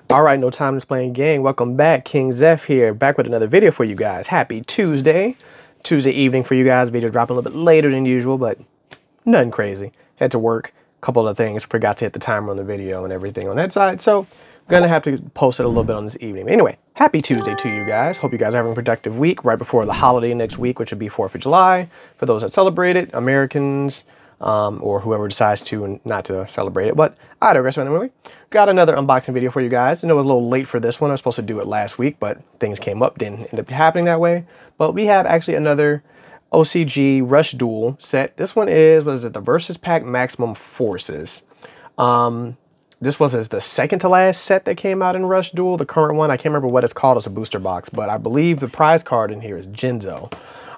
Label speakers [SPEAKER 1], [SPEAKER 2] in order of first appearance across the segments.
[SPEAKER 1] All right, no time to playing gang. Welcome back, KingXeph here, back with another video for you guys. Happy Tuesday evening for you guys. Video dropping a little bit later than usual, but nothing crazy. Had to work, a couple of things, forgot to hit the timer on the video and everything on that side, so gonna have to post it a little bit on this evening. Anyway, happy Tuesday to you guys. Hope you guys are having a productive week right before the holiday next week, which would be 4th of July. For those that celebrate it, Americans, or whoever decides to and not to celebrate it. But I digress. Anyway, got another unboxing video for you guys. I know it was a little late for this one. I was supposed to do it last week, but things came up, didn't end up happening that way. But we have actually another OCG Rush Duel set. This one is, what is it, the Versus Pack Maximum Forces. This was the second to last set that came out in Rush Duel. The current one, I can't remember what it's called as a booster box, but I believe the prize card in here is Jinzo.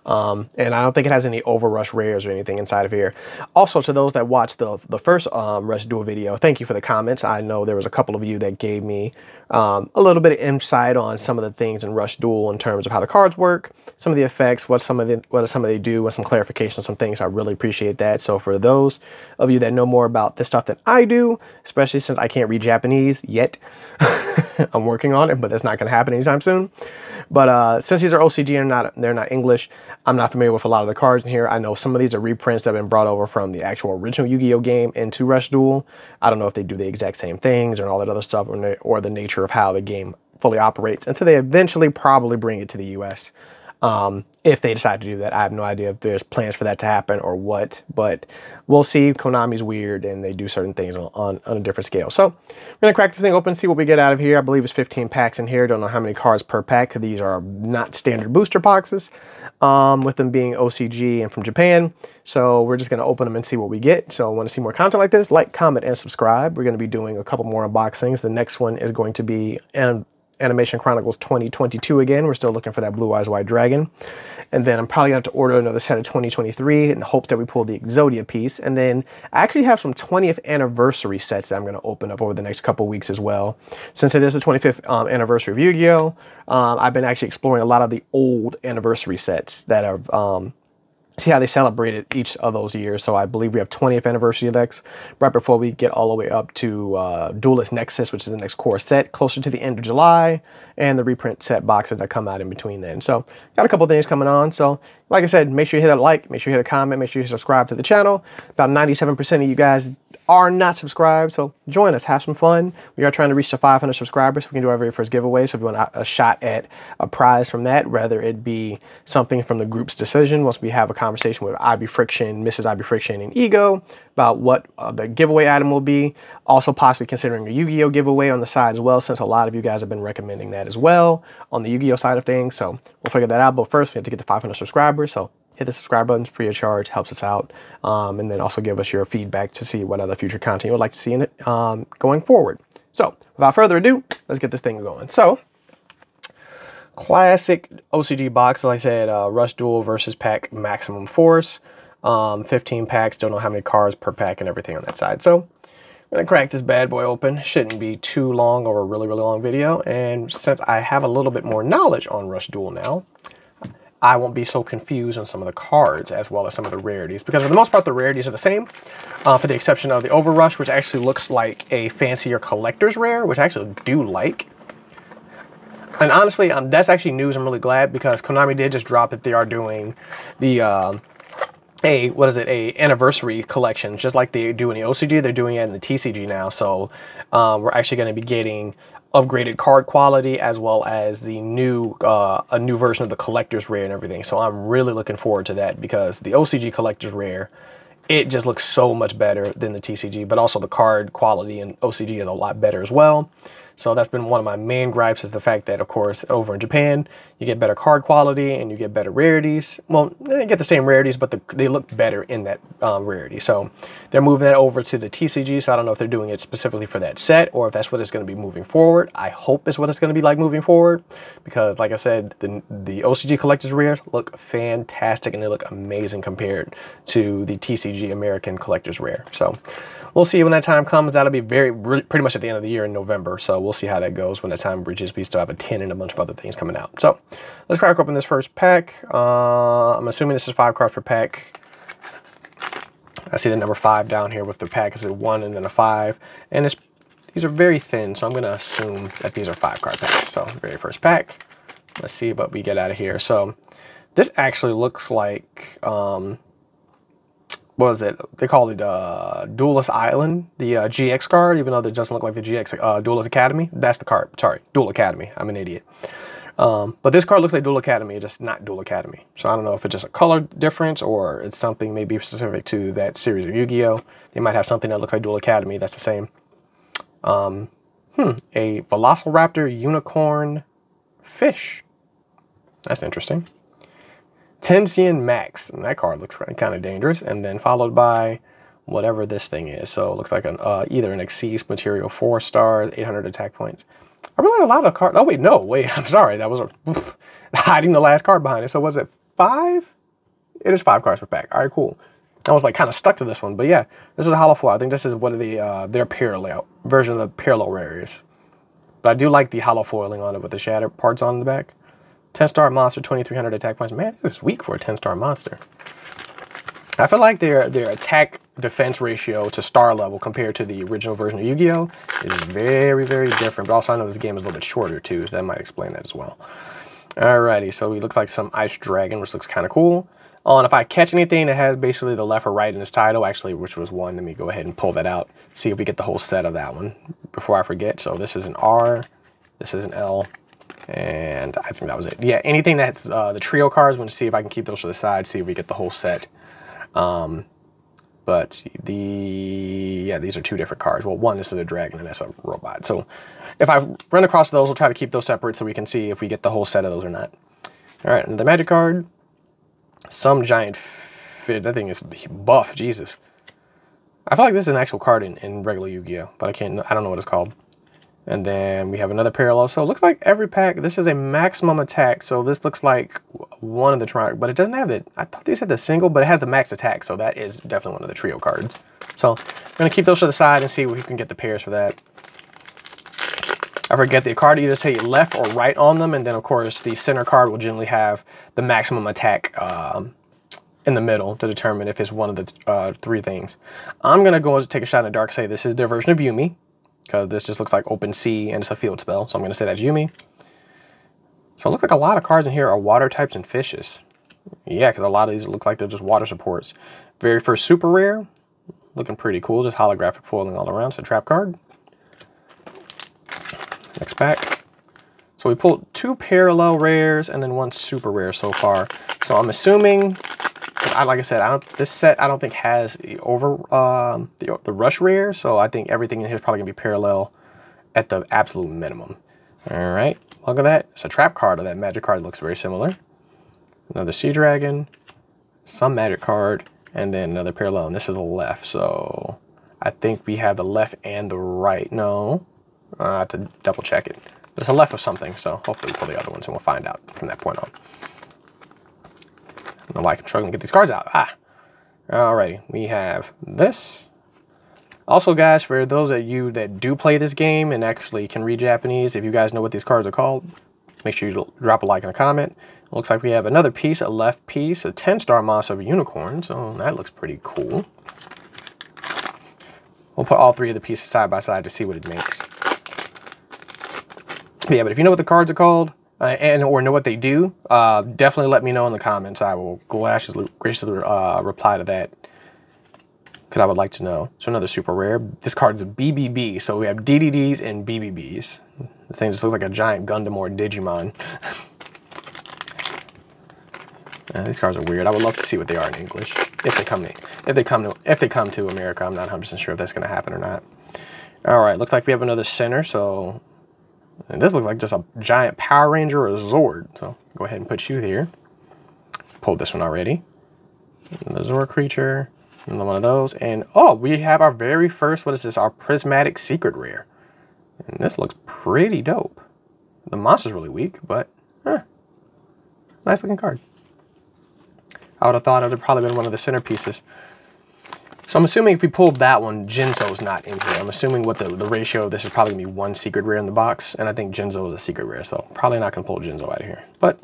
[SPEAKER 1] And I don't think it has any Overrush rares or anything inside of here. Also, to those that watched the first Rush Duel video, thank you for the comments. I know there was a couple of you that gave me a little bit of insight on some of the things in Rush Duel in terms of how the cards work, some of the effects, what some of they do, with some clarification on some things. I really appreciate that. So for those of you that know more about this stuff than I do, especially since I can't read Japanese yet, I'm working on it, but that's not going to happen anytime soon. But since these are OCG and they're not English, I'm not familiar with a lot of the cards in here. I know some of these are reprints that have been brought over from the actual original Yu-Gi-Oh game into Rush Duel. I don't know if they do the exact same things or all that other stuff, or the nature of how the game fully operates until they eventually probably bring it to the US. If they decide to do that, I have no idea if there's plans for that to happen or what, but we'll see. Konami's weird and they do certain things on a different scale. So we're going to crack this thing open, see what we get out of here. I believe it's 15 packs in here. Don't know how many cards per pack, because these are not standard booster boxes, with them being OCG and from Japan. So we're just going to open them and see what we get. So want to see more content like this, like, comment, and subscribe. We're going to be doing a couple more unboxings. The next one is going to be Animation Chronicles 2022 again. We're still looking for that Blue Eyes White Dragon. And then I'm probably going to have to order another set of 2023 in hopes that we pull the Exodia piece. And then I actually have some 20th anniversary sets that I'm going to open up over the next couple weeks as well. Since it is the 25th anniversary of Yu-Gi-Oh! I've been actually exploring a lot of the old anniversary sets that are see how they celebrated each of those years. So I believe we have 20th anniversary of X right before we get all the way up to Duelist Nexus, which is the next core set, closer to the end of July, and the reprint set boxes that come out in between then. So got a couple things coming on. So like I said, make sure you hit a like, make sure you hit a comment, make sure you subscribe to the channel. About 97% of you guys are not subscribed, so join us, have some fun. We are trying to reach the 500 subscribers so we can do our very first giveaway. So if you want a shot at a prize from that, whether it be something from the group's decision, once we have a conversation with IB Friction, Mrs. IB Friction, and Ego about what the giveaway item will be. Also possibly considering a Yu-Gi-Oh giveaway on the side as well, since a lot of you guys have been recommending that as well on the Yu-Gi-Oh side of things. So we'll figure that out. But first, we have to get to 500 subscribers. So hit the subscribe button, free of charge, helps us out. And then also give us your feedback to see what other future content you would like to see in it going forward. So without further ado, let's get this thing going. So classic OCG box, like I said, Rush Duel Versus Pack Maximum Force. 15 packs, don't know how many cards per pack and everything on that side. So I'm gonna crack this bad boy open. Shouldn't be too long or a really, really long video. And since I have a little bit more knowledge on Rush Duel now, I won't be so confused on some of the cards as well as some of the rarities, because for the most part the rarities are the same, for the exception of the Overrush, which actually looks like a fancier collector's rare, which I actually do like. And honestly, that's actually news. I'm really glad, because Konami did just drop that they are doing the a anniversary collection, just like they do in the OCG. They're doing it in the TCG now. So we're actually going to be getting upgraded card quality, as well as the new a new version of the collector's rare and everything. So I'm really looking forward to that, because the OCG collector's rare, it just looks so much better than the TCG, but also the card quality in OCG is a lot better as well. So that's been one of my main gripes, is the fact that, of course, over in Japan, you get better card quality and you get better rarities. Well, they get the same rarities, but they look better in that rarity. So they're moving that over to the TCG. So I don't know if they're doing it specifically for that set, or if that's what it's going to be moving forward. I hope it's what it's going to be like moving forward, because like I said, the OCG collector's rares look fantastic and they look amazing compared to the TCG American collector's rare. So we'll see when that time comes. That'll be pretty much at the end of the year in November. So we'll see how that goes when that time reaches. We still have a 10 and a bunch of other things coming out. So let's crack open this first pack. I'm assuming this is 5 cards per pack. I see the number 5 down here with the pack. Is it 1 and then a 5? And it's These are very thin, so I'm going to assume that these are 5-card packs. So very first pack. Let's see what we get out of here. So this actually looks like, what is it? They call it Duelist Island, the GX card, even though it doesn't look like the GX Duelist Academy. That's the card. Sorry, Duel Academy. I'm an idiot. But this card looks like Duel Academy, just not Duel Academy. So I don't know if it's just a color difference or it's something maybe specific to that series of Yu-Gi-Oh! They might have something that looks like Duel Academy that's the same. A Velociraptor Unicorn Fish. That's interesting. Tensian Max. And that card looks kind of dangerous. And then followed by whatever this thing is. So it looks like an either an Xyz material, 4 stars, 800 attack points. I really like a lot of cards. Oh, wait, no, wait, I'm sorry. That was hiding the last card behind it. So was it 5? It is 5 cards per pack. All right, cool. I was like kind of stuck to this one. But yeah, this is a hollow foil. I think this is one of the their parallel version of the parallel rares. But I do like the hollow foiling on it with the shattered parts on the back. 10-star monster, 2,300 attack points. Man, this is weak for a 10-star monster. I feel like their attack defense ratio to star level compared to the original version of Yu-Gi-Oh! Is very, very different. But also I know this game is a little bit shorter too, so that might explain that as well. Alrighty, so he looks like some ice dragon, which looks kind of cool. Oh, and if I catch anything that has basically the left or right in its title, actually, which was 1, let me go ahead and pull that out. See if we get the whole set of that one before I forget. So this is an R, this is an L, and I think that was it. Yeah, anything that's the trio cards, I'm going to see if I can keep those to the side, see if we get the whole set. But these are 2 different cards. Well, one, this is a dragon, and that's a robot. So if I run across those, we'll try to keep those separate so we can see if we get the whole set of those or not. All right, and the magic card. Some giant fish. That thing is buff, Jesus. I feel like this is an actual card in regular Yu-Gi-Oh! But I don't know what it's called. And then we have another parallel. So it looks like every pack, this is a maximum attack. So this looks like one of the trio, but it doesn't have it. I thought they said the single, but it has the max attack. So that is definitely one of the trio cards. So I'm going to keep those to the side and see if we can get the pairs for that. I forget the card either say left or right on them. And then, of course, the center card will generally have the maximum attack in the middle to determine if it's one of the 3 things. I'm going to go and take a shot in the dark, say this is their version of Yumi, because this just looks like open sea and it's a field spell. So I'm going to say that's Yumi. So it looks like a lot of cards in here are water types and fishes. Yeah, because a lot of these look like they're just water supports. Very first super rare. Looking pretty cool. Just holographic foiling all around. It's a trap card. Next pack. So we pulled 2 parallel rares and then 1 super rare so far. So I'm assuming, like I said, this set I don't think has the rush rare. So I think everything in here is probably gonna be parallel at the absolute minimum. All right, look at that. It's a trap card of that magic card. Looks very similar. Another sea dragon, some magic card, and then another parallel. And this is the left. So I think we have the left and the right. No. I have to double check it. There's a left of something, so hopefully we'll pull the other ones and we'll find out from that point on. I don't know why I'm struggling to get these cards out. Alrighty, we have this. Also, guys, for those of you that do play this game and actually can read Japanese, if you guys know what these cards are called, make sure you drop a like and a comment. It looks like we have another piece, a left piece, a 10-star monster of a unicorn, so that looks pretty cool. We'll put all 3 of the pieces side by side to see what it makes. Yeah, but if you know what the cards are called or know what they do, definitely let me know in the comments. I will graciously reply to that because I would like to know. So another super rare. This card is a BBB. So we have DDDs and BBBs. The thing just looks like a giant Gundam or Digimon. These cards are weird. I would love to see what they are in English if they come to America. I'm not 100% sure if that's going to happen or not. All right, looks like we have another center. So. And this looks like just a giant Power Ranger or a Zord. So go ahead and put you here. Pulled this one already. The Zord creature. Another one of those. And oh, we have our very first, what is this? Our Prismatic Secret Rare. And this looks pretty dope. The monster's really weak, but nice looking card. I would have thought it would have probably been one of the centerpieces. So I'm assuming if we pulled that one, Jinzo's not in here. I'm assuming what the ratio of this is probably going to be 1 secret rare in the box. And I think Jinzo is a secret rare, so probably not going to pull Jinzo out of here. But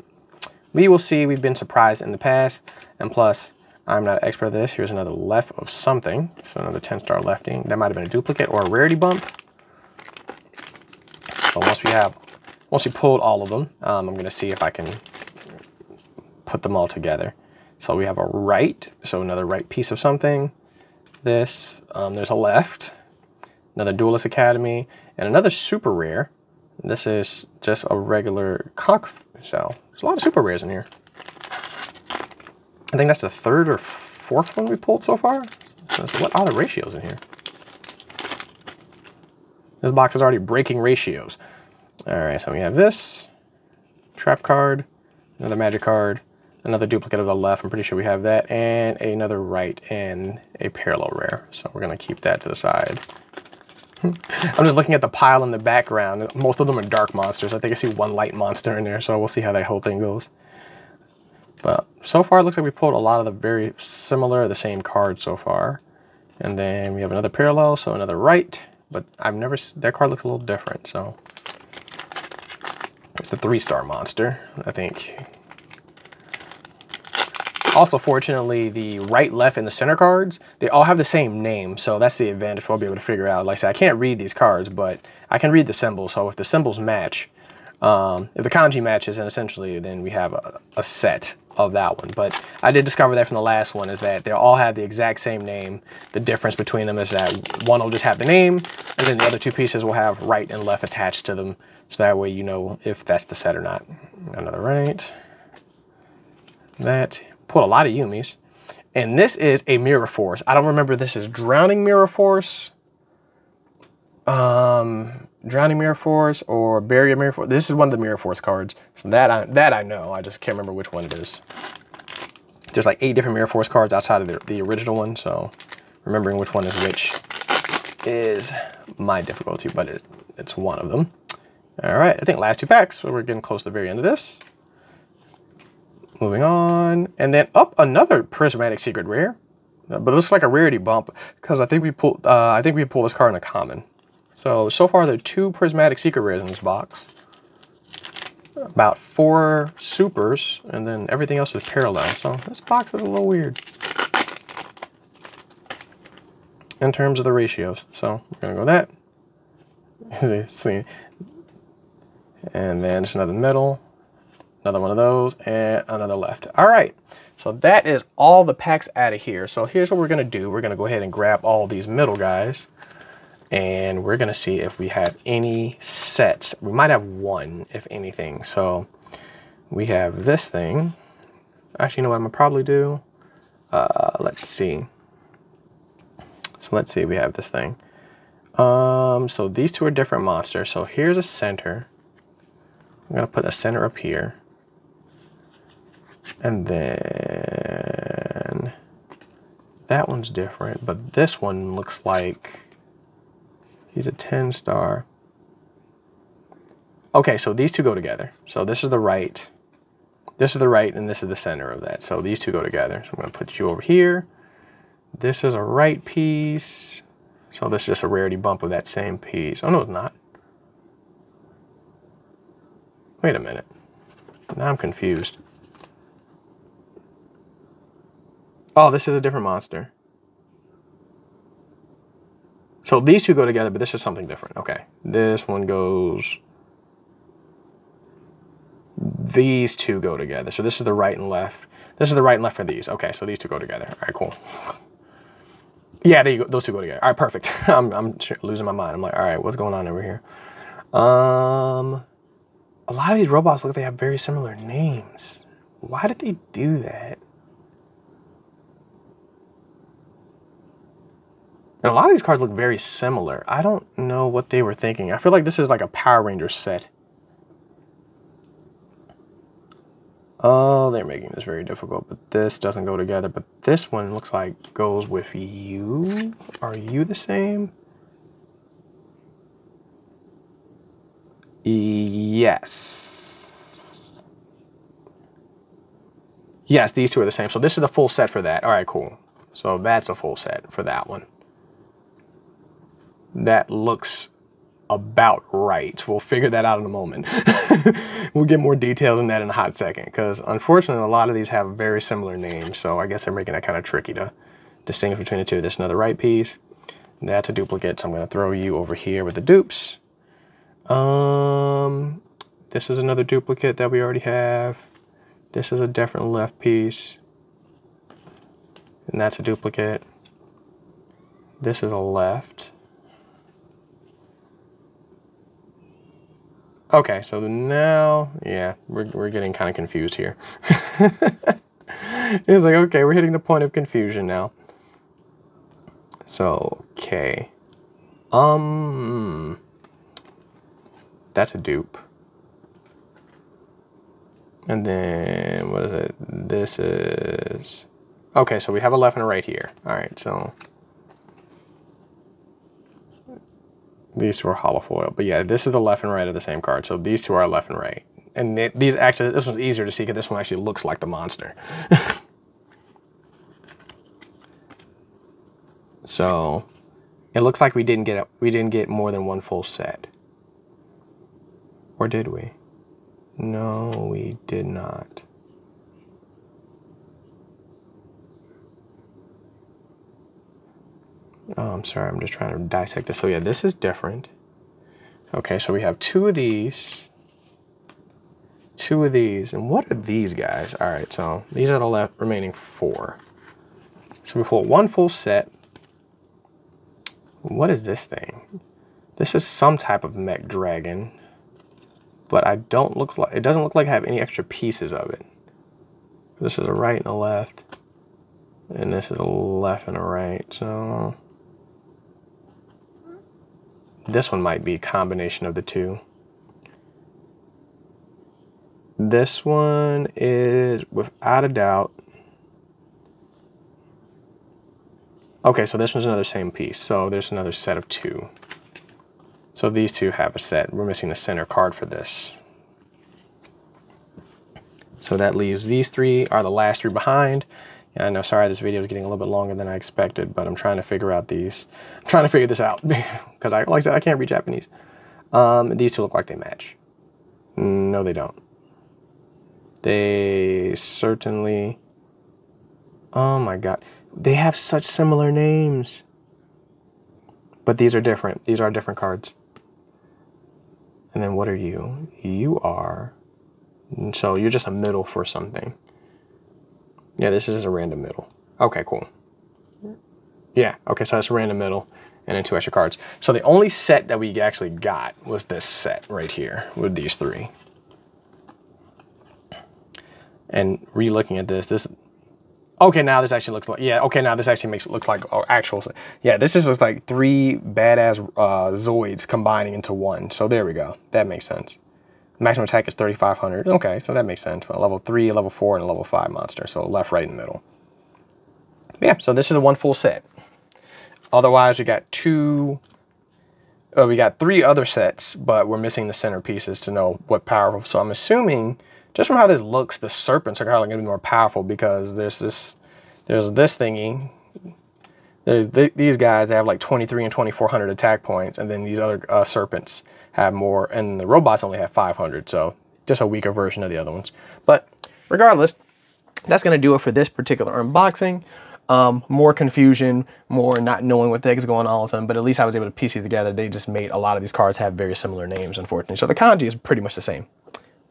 [SPEAKER 1] we will see. We've been surprised in the past. And plus, I'm not an expert at this. Here's another left of something. So another 10-star lefting. That might have been a duplicate or a rarity bump. So once we pulled all of them, I'm going to see if I can put them all together. So we have a right, so another right piece of something. This, there's a left, another Duelist Academy, and another super rare. This is just a regular conch shell. There's a lot of super rares in here. I think that's the third or fourth one we pulled so far. So what are the ratios in here? This box is already breaking ratios. All right, so we have this trap card, another magic card, another duplicate of the left. I'm pretty sure we have that, and another right and a parallel rare. So we're gonna keep that to the side. I'm just looking at the pile in the background. Most of them are dark monsters. I think I see one light monster in there, so we'll see how that whole thing goes. But so far, it looks like we pulled a lot of the very similar, the same cards so far. And then we have another parallel, so another right. But their card looks a little different, so. It's a 3-star monster, I think. Also, fortunately, the right, left, and the center cards, they all have the same name, so that's the advantage we'll be able to figure out. Like I said, I can't read these cards, but I can read the symbols, so if the symbols match, if the kanji matches, then essentially then we have a set of that one. But I did discover that from the last one, is that they all have the exact same name. The difference between them is that one will just have the name, and then the other two pieces will have right and left attached to them, so that way you know if that's the set or not. Another right. That. Pulled a lot of Yumis. And this is a Mirror Force. I don't remember if this is Drowning Mirror Force. Drowning Mirror Force or Barrier Mirror Force. This is one of the Mirror Force cards. So that I know. I just can't remember which one it is. There's like 8 different Mirror Force cards outside of the original one. So remembering which one is which is my difficulty, but it's one of them. All right, I think last 2 packs. So we're getting close to the very end of this. Moving on, and then up another prismatic secret rare, but it looks like a rarity bump because I think we pulled this card in a common. So far there are 2 prismatic secret rares in this box, about 4 supers, and then everything else is parallel. So this box is a little weird in terms of the ratios. So we're gonna go that. See, and then just another middle. Another one of those, and another left. All right, so that is all the packs out of here. So here's what we're gonna do. We're gonna go ahead and grab all these middle guys, and we're gonna see if we have any sets. We might have one, if anything. So we have this thing. Actually, you know what I'm gonna probably do? Let's see. So let's see, we have this thing. So these 2 are different monsters. So here's a center. I'm gonna put the center up here. And then that one's different, but this one looks like he's a 10-star. Okay, so these 2 go together. So this is the right, and this is the center of that. So these 2 go together. So I'm gonna put you over here. This is a right piece. So this is just a rarity bump of that same piece. Oh no, it's not. Wait a minute. Now I'm confused. Oh, this is a different monster. So these 2 go together, but this is something different. Okay, this one goes... These 2 go together. So this is the right and left. This is the right and left for these. Okay, so these 2 go together. All right, cool. Yeah, there you go. Those 2 go together. All right, perfect. I'm losing my mind. I'm like, all right, what's going on over here? A lot of these robots look like they have very similar names. Why did they do that? And a lot of these cards look very similar. I don't know what they were thinking. I feel like this is like a Power Rangers set. Oh, they're making this very difficult, but this doesn't go together. But this one looks like goes with you. Are you the same? Yes. Yes, these 2 are the same. So this is the full set for that. All right, cool. So that's a full set for that one. That looks about right. We'll figure that out in a moment. We'll get more details on that in a hot second, because unfortunately a lot of these have very similar names, so I guess they're making that kind of tricky to distinguish between the 2. This is another right piece. That's a duplicate, so I'm going to throw you over here with the dupes. This is another duplicate that we already have. This is a different left piece. And that's a duplicate. This is a left. Okay, so now, yeah, we're getting kind of confused here. It's like, okay, we're hitting the point of confusion now. So, okay. That's a dupe. And then, what is it? This is... Okay, so we have a left and a right here. All right, so... These two are hollow foil. But yeah, this is the left and right of the same card. So these two are left and right. And these actually, this one's easier to see because this one actually looks like the monster. So it looks like we didn't get more than one full set. Or did we? No, we did not. Oh, I'm sorry, I'm just trying to dissect this. So yeah, this is different. Okay, so we have two of these. And what are these guys? All right, so these are the remaining 4. So we pull one full set. What is this thing? This is some type of mech dragon, but it doesn't look like I have any extra pieces of it. This is a right and a left, and this is a left and a right. So this one might be a combination of the two. This one is without a doubt. Okay, so this one's another same piece. So there's another set of 2. So these two have a set. We're missing the center card for this. So that leaves these 3 are the last 3 behind. Yeah, I know, sorry, this video is getting a little bit longer than I expected, but I'm trying to figure out these. I'm trying to figure this out because like I said, I can't read Japanese. These two look like they match. No, they don't. They certainly, oh my God. They have such similar names. But these are different. These are different cards. And then what are you? You are, so you're just a middle for something. Yeah, this is a random middle. Okay, cool. Yeah, okay, so that's a random middle and then 2 extra cards. So the only set that we actually got was this set right here with these 3. And re-looking at this, okay, now this actually looks like, yeah, okay, now this actually looks like actual, yeah, this just looks like 3 badass Zoids combining into one. So there we go. That makes sense. Maximum attack is 3,500. Okay, so that makes sense. A level 3, a level 4, and a level 5 monster. So left, right, and middle. Yeah, so this is a 1 full set. Otherwise, we got 3 other sets, but we're missing the center pieces to know what powerful. So I'm assuming, just from how this looks, the serpents are probably going to be more powerful because there's this thingy. There's these guys that have like 23 and 2,400 attack points, and then these other serpents have more, and the robots only have 500, so just a weaker version of the other ones. But regardless, that's going to do it for this particular unboxing. More confusion, more not knowing what the heck is going on with them, but at least I was able to piece it together. They just made a lot of these cards have very similar names, unfortunately. So the kanji is pretty much the same,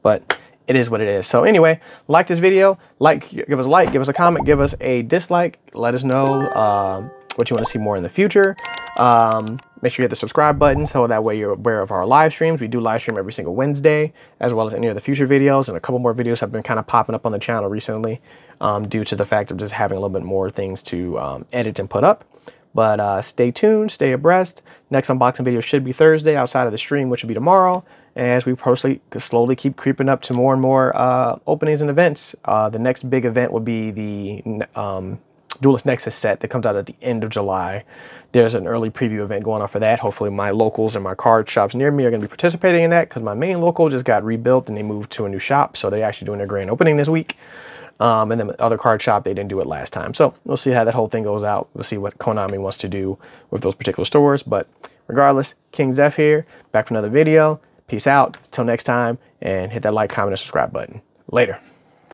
[SPEAKER 1] but it is what it is. So anyway, like this video, give us a like, give us a comment, give us a dislike. Let us know what you want to see more in the future. Make sure you hit the subscribe button so that way you're aware of our live streams. We do live stream every single Wednesday, as well as any of the future videos, and a couple more videos have been kind of popping up on the channel recently due to the fact of just having a little bit more things to edit and put up. But stay tuned, stay abreast. Next unboxing video should be Thursday outside of the stream, which will be tomorrow, as we slowly keep creeping up to more and more openings and events. The next big event will be the Duelist Nexus set that comes out at the end of July. There's an early preview event going on for that. Hopefully my locals and my card shops near me are going to be participating in that, because my main local just got rebuilt and they moved to a new shop, so they're actually doing their grand opening this week. And then the other card shop, they didn't do it last time. So we'll see how that whole thing goes out. We'll see what Konami wants to do with those particular stores. But regardless, KingXeph here, back for another video. Peace out. Till next time, and hit that like, comment, and subscribe button. Later.